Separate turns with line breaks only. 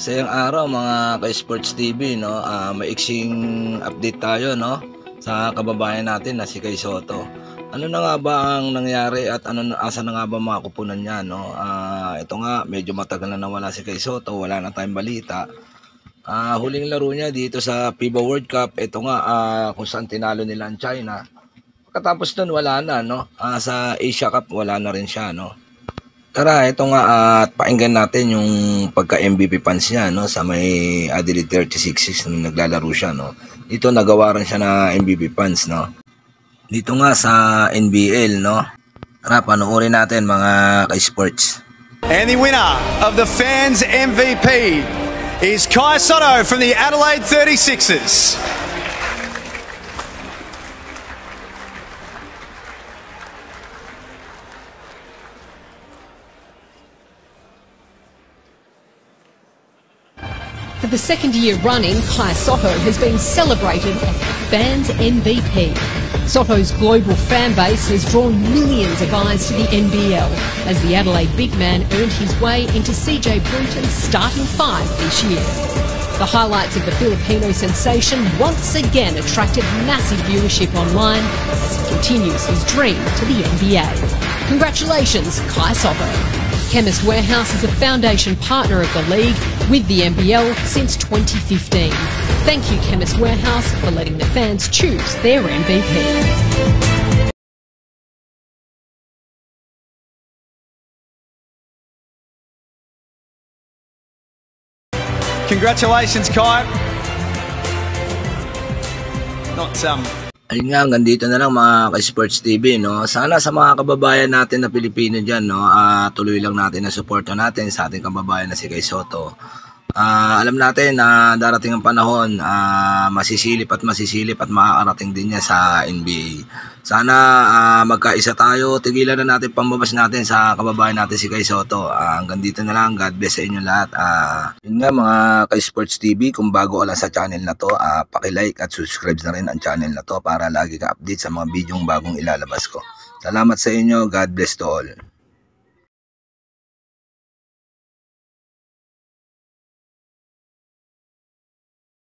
Masayang araw mga ka-Sports TV, no? Maiksing update tayo, no? Sa kababayan natin na si Kai Sotto. Ano na nga ba ang nangyari at asa na nga ba mga kupunan niya, no? Ito nga, medyo matagal na nawala si Kai Sotto, wala na tayong balita. Huling laro niya dito sa FIBA World Cup, ito nga kung saan tinalo nila ang China. Pagkatapos nun wala na, no? Sa Asia Cup wala na rin siya, no? Tara, ito nga at pakinggan natin yung pagka-MVP pants niya, no, sa may Adelaide 36ers nung naglalaro siya, no. Dito nagawa rin siya na MVP pants, no. Dito nga sa NBL, no. Tara, panoorin natin mga ka-sports.
And the winner of the fans MVP is Kai Sotto from the Adelaide 36ers.
For the second year running, Kai Sotto has been celebrated as the fans' MVP. Sotto's global fan base has drawn millions of eyes to the NBL as the Adelaide big man earned his way into CJ Bruton's starting five this year. The highlights of the Filipino sensation once again attracted massive viewership online as he continues his dream to the NBA. Congratulations, Kai Sotto. Chemist Warehouse is a foundation partner of the league with the NBL since 2015. Thank you, Chemist Warehouse, for letting the fans choose their MVP.
Congratulations, Kai.
Ayun nga, hanggang dito na lang mga ka-Sports TV, no. Sana sa mga kababayan natin na Pilipino dyan, no, tuloy lang natin na suporta natin sa ating kababayan na si Kai Sotto. Alam natin na darating ang panahon, masisilip at makakarating din niya sa NBA. Sana magkaisa tayo, tigilan na natin pambabas natin sa kababayan natin si Kai Sotto. Hanggang dito na lang, God bless sa inyo lahat. Yun nga mga ka-Sports TV, kung bago ka lang sa channel na to, paki-like at subscribe na rin ang channel na to para lagi ka update sa mga bidyong bagong ilalabas ko. Salamat sa inyo, God bless to all.